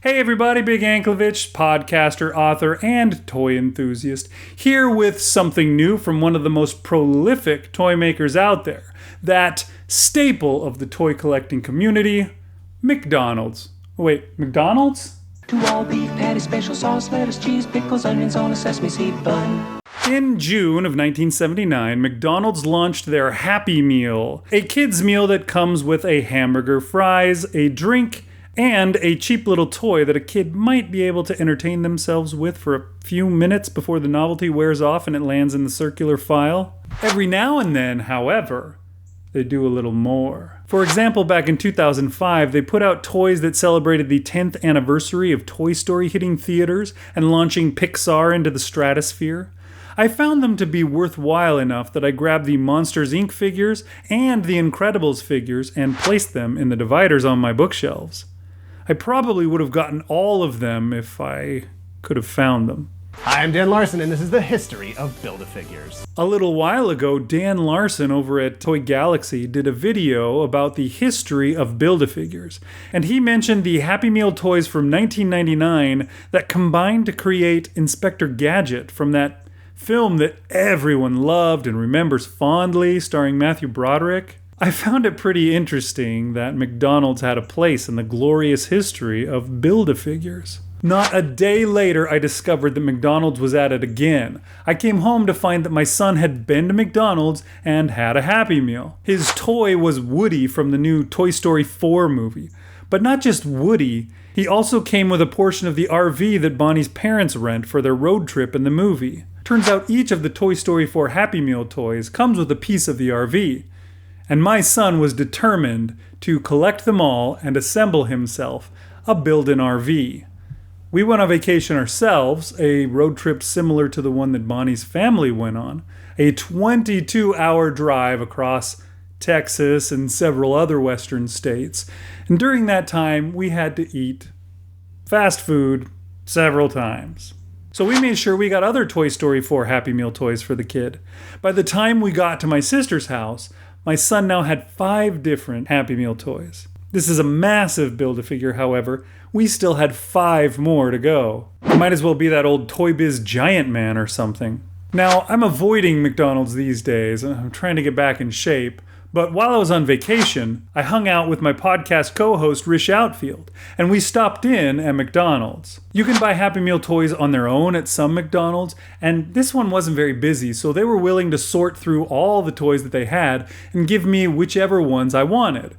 Hey everybody, Big Anklevich, podcaster, author, and toy enthusiast, here with something new from one of the most prolific toy makers out there, that staple of the toy collecting community, McDonald's. Wait, McDonald's? To all beef patty, special sauce, lettuce, cheese, pickles, onions on a sesame seed bun. In June of 1979, McDonald's launched their Happy Meal, a kid's meal that comes with a hamburger, fries, a drink, and a cheap little toy that a kid might be able to entertain themselves with for a few minutes before the novelty wears off and it lands in the circular file. Every now and then, however, they do a little more. For example, back in 2005, they put out toys that celebrated the 10th anniversary of Toy Story hitting theaters and launching Pixar into the stratosphere. I found them to be worthwhile enough that I grabbed the Monsters, Inc. figures and the Incredibles figures and placed them in the dividers on my bookshelves. I probably would have gotten all of them if I could have found them. Hi, I'm Dan Larson, and this is the history of Build-A-Figures. A little while ago, Dan Larson over at Toy Galaxy did a video about the history of Build-A-Figures, and he mentioned the Happy Meal toys from 1999 that combined to create Inspector Gadget from that film that everyone loved and remembers fondly, starring Matthew Broderick. I found it pretty interesting that McDonald's had a place in the glorious history of Build-A-Figures. Not a day later, I discovered that McDonald's was at it again. I came home to find that my son had been to McDonald's and had a Happy Meal. His toy was Woody from the new Toy Story 4 movie. But not just Woody, he also came with a portion of the RV that Bonnie's parents rent for their road trip in the movie. Turns out each of the Toy Story 4 Happy Meal toys comes with a piece of the RV. And my son was determined to collect them all and assemble himself a built-in RV. We went on vacation ourselves, a road trip similar to the one that Bonnie's family went on, a 22-hour drive across Texas and several other western states. And during that time, we had to eat fast food several times. So we made sure we got other Toy Story 4 Happy Meal toys for the kid. By the time we got to my sister's house, my son now had 5 different Happy Meal toys. This is a massive Build-A-Figure, however. We still had 5 more to go. Might as well be that old Toy Biz Giant Man or something. Now, I'm avoiding McDonald's these days. I'm trying to get back in shape. But while I was on vacation, I hung out with my podcast co-host, Rish Outfield, and we stopped in at McDonald's. You can buy Happy Meal toys on their own at some McDonald's, and this one wasn't very busy, so they were willing to sort through all the toys that they had and give me whichever ones I wanted.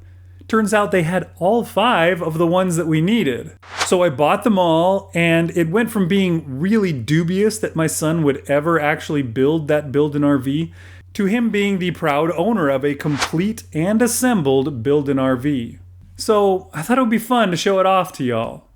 Turns out they had all 5 of the ones that we needed. So I bought them all, and it went from being really dubious that my son would ever actually build that built-in RV to him being the proud owner of a complete and assembled built-in RV. So I thought it would be fun to show it off to y'all.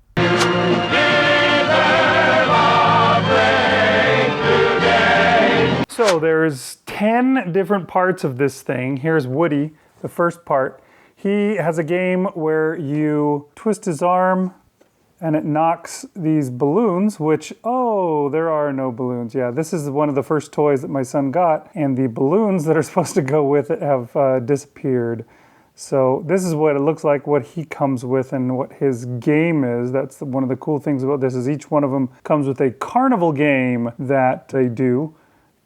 So there's 10 different parts of this thing. Here's Woody, the first part. He has a game where you twist his arm and it knocks these balloons, which, oh, there are no balloons. Yeah, this is one of the first toys that my son got, and the balloons that are supposed to go with it have disappeared. So this is what it looks like, what he comes with and what his game is. That's one of the cool things about this is each one of them comes with a carnival game that they do.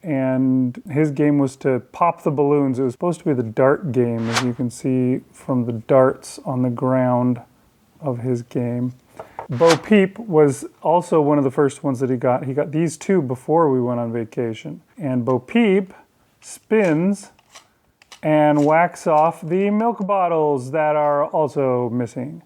And his game was to pop the balloons. It was supposed to be the dart game, as you can see from the darts on the ground of his game. Bo Peep was also one of the first ones that he got. He got these 2 before we went on vacation. And Bo Peep spins and whacks off the milk bottles that are also missing.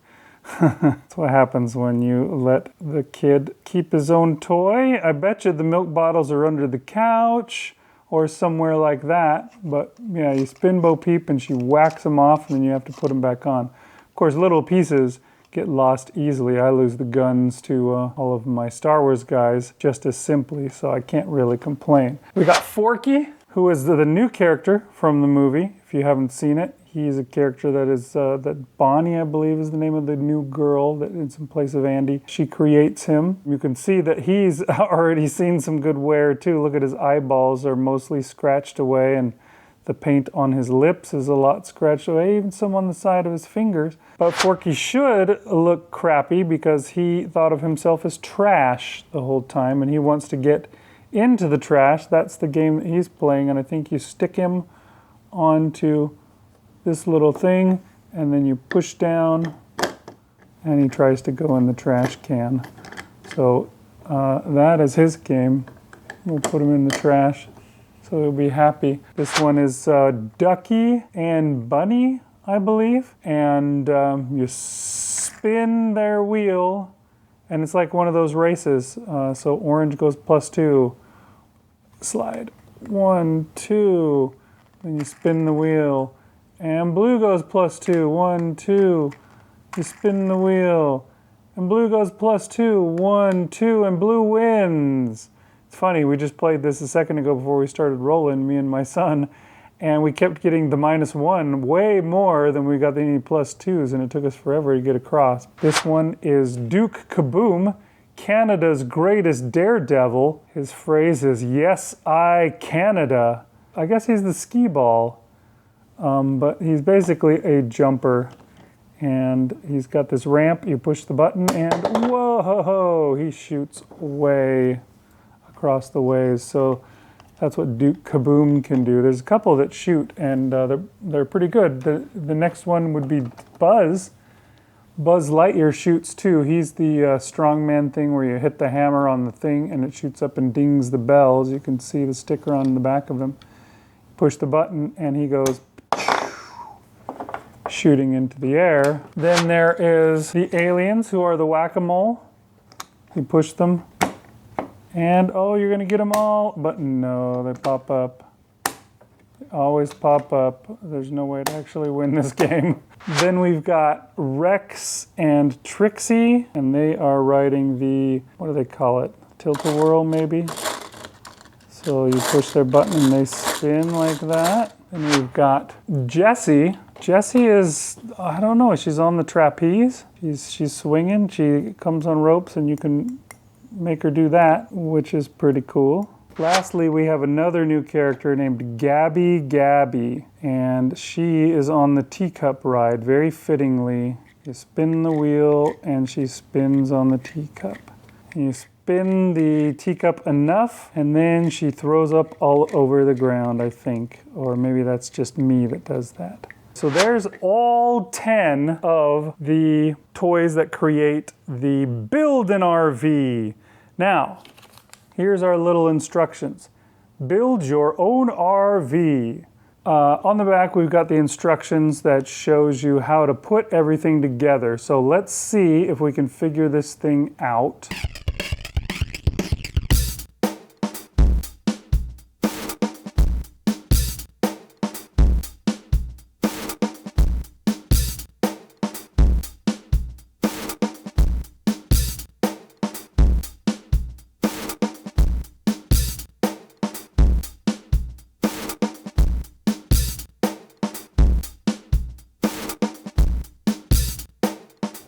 That's what happens when you let the kid keep his own toy. I bet you the milk bottles are under the couch or somewhere like that. But yeah, you spin Bo Peep and she whacks them off and then you have to put them back on. Of course, little pieces get lost easily. I lose the guns to all of my Star Wars guys just as simply, so I can't really complain. We got Forky, who is the new character from the movie. If you haven't seen it, he's a character that is that Bonnie, I believe, is the name of the new girl that is in place of Andy. She creates him. You can see that he's already seen some good wear too. Look at his eyeballs are mostly scratched away, and The paint on his lips is a lot scratched away, even some on the side of his fingers. But Forky should look crappy because he thought of himself as trash the whole time, and he wants to get into the trash. That's the game that he's playing, and I think you stick him onto this little thing, and then you push down, and he tries to go in the trash can. So that is his game. We'll put him in the trash, so he'll be happy. This one is Ducky and Bunny, I believe. And you spin their wheel, and it's like one of those races. So orange goes +2. Slide. 1, 2. Then you spin the wheel. And blue goes +2. 1, 2. You spin the wheel. And blue goes +2. 1, 2. And blue wins. It's funny, we just played this a second ago before we started rolling, me and my son, and we kept getting the -1 way more than we got any +2s, and it took us forever to get across. This one is Duke Kaboom, Canada's greatest daredevil. His phrase is, "Yes, I, Canada." I guess he's the skee ball, but he's basically a jumper. And he's got this ramp, you push the button, and whoa, he shoots way across the ways. So that's what Duke Kaboom can do. There's a couple that shoot, and they're pretty good. The next one would be Buzz. Buzz Lightyear shoots too. He's the strongman thing where you hit the hammer on the thing and it shoots up and dings the bells. You can see the sticker on the back of him. Push the button and he goes shooting into the air. Then there is the aliens, who are the whack-a-mole. You push them and oh, you're gonna get them all, but no, they pop up. They always pop up. There's no way to actually win this game. Then we've got Rex and Trixie, and they are riding the, what do they call it? Tilt-a-whirl, maybe? So you push their button and they spin like that. And we've got Jessie. Jessie is, I don't know, she's on the trapeze. She's swinging. She comes on ropes and you can make her do that, which is pretty cool. Lastly, we have another new character named Gabby, and she is on the teacup ride, very fittingly. You spin the wheel, and she spins on the teacup. And you spin the teacup enough, and then she throws up all over the ground, I think. Or maybe that's just me that does that. So there's all 10 of the toys that create the Build an RV. Now, here's our little instructions. Build your own RV. On the back, we've got the instructions that shows you how to put everything together. So let's see if we can figure this thing out.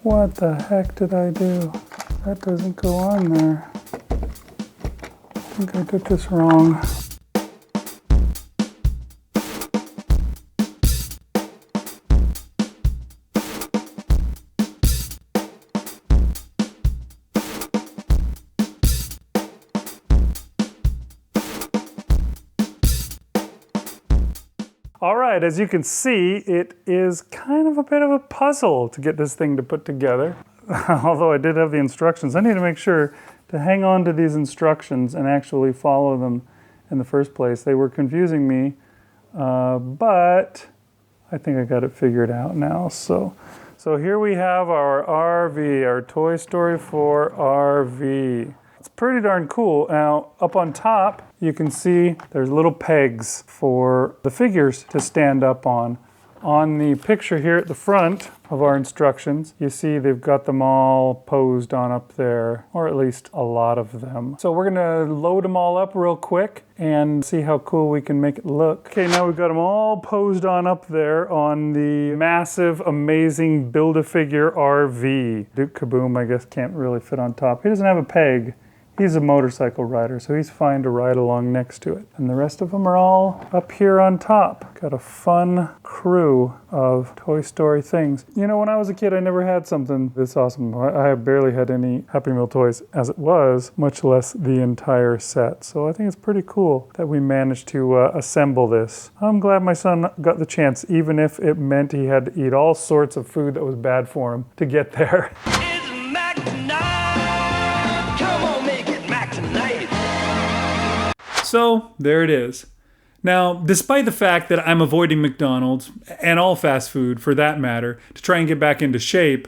What the heck did I do? That doesn't go on there. I think I did this wrong. All right, as you can see, it is kind of a bit of a puzzle to get this thing to put together. Although I did have the instructions, I need to make sure to hang on to these instructions and actually follow them in the first place. They were confusing me, but I think I got it figured out now. So here we have our RV, our Toy Story 4 RV. It's pretty darn cool. Now, up on top, you can see there's little pegs for the figures to stand up on. On the picture here at the front of our instructions, you see they've got them all posed on up there, or at least a lot of them. So we're gonna load them all up real quick and see how cool we can make it look. Okay, now we've got them all posed on up there on the massive, amazing Build-A-Figure RV. Duke Kaboom, I guess, can't really fit on top. He doesn't have a peg. He's a motorcycle rider, so he's fine to ride along next to it. And the rest of them are all up here on top. Got a fun crew of Toy Story things. You know, when I was a kid, I never had something this awesome. I barely had any Happy Meal toys as it was, much less the entire set. So I think it's pretty cool that we managed to assemble this. I'm glad my son got the chance, even if it meant he had to eat all sorts of food that was bad for him to get there. So, there it is. Now, despite the fact that I'm avoiding McDonald's, and all fast food for that matter, to try and get back into shape,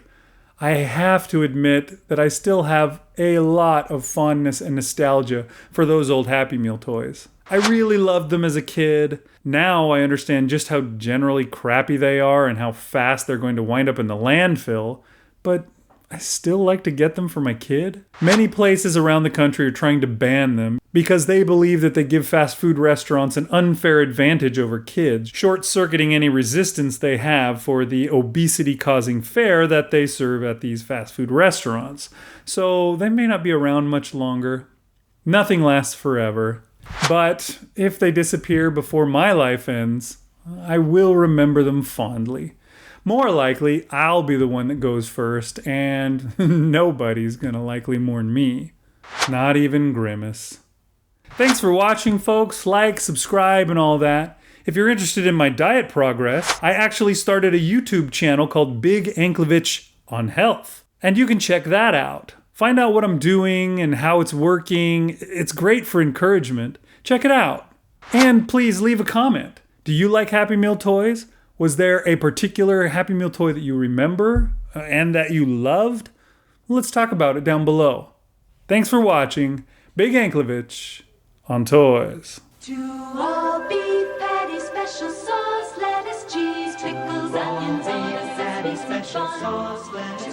I have to admit that I still have a lot of fondness and nostalgia for those old Happy Meal toys. I really loved them as a kid. Now I understand just how generally crappy they are and how fast they're going to wind up in the landfill, but I still like to get them for my kid. Many places around the country are trying to ban them because they believe that they give fast food restaurants an unfair advantage over kids, short-circuiting any resistance they have for the obesity-causing fare that they serve at these fast food restaurants. So they may not be around much longer. Nothing lasts forever. But if they disappear before my life ends, I will remember them fondly. More likely, I'll be the one that goes first, and nobody's gonna likely mourn me. Not even Grimace. Thanks for watching, folks. Like, subscribe, and all that. If you're interested in my diet progress, I actually started a YouTube channel called Big Anklevich on Health. And you can check that out. Find out what I'm doing and how it's working. It's great for encouragement. Check it out. And please leave a comment. Do you like Happy Meal toys? Was there a particular Happy Meal toy that you remember and that you loved? Let's talk about it down below. Thanks for watching. Big Anklevich on Toys. To all beef patty, special sauce, lettuce, cheese, pickles, onions on a Saturday special sauce, lettuce.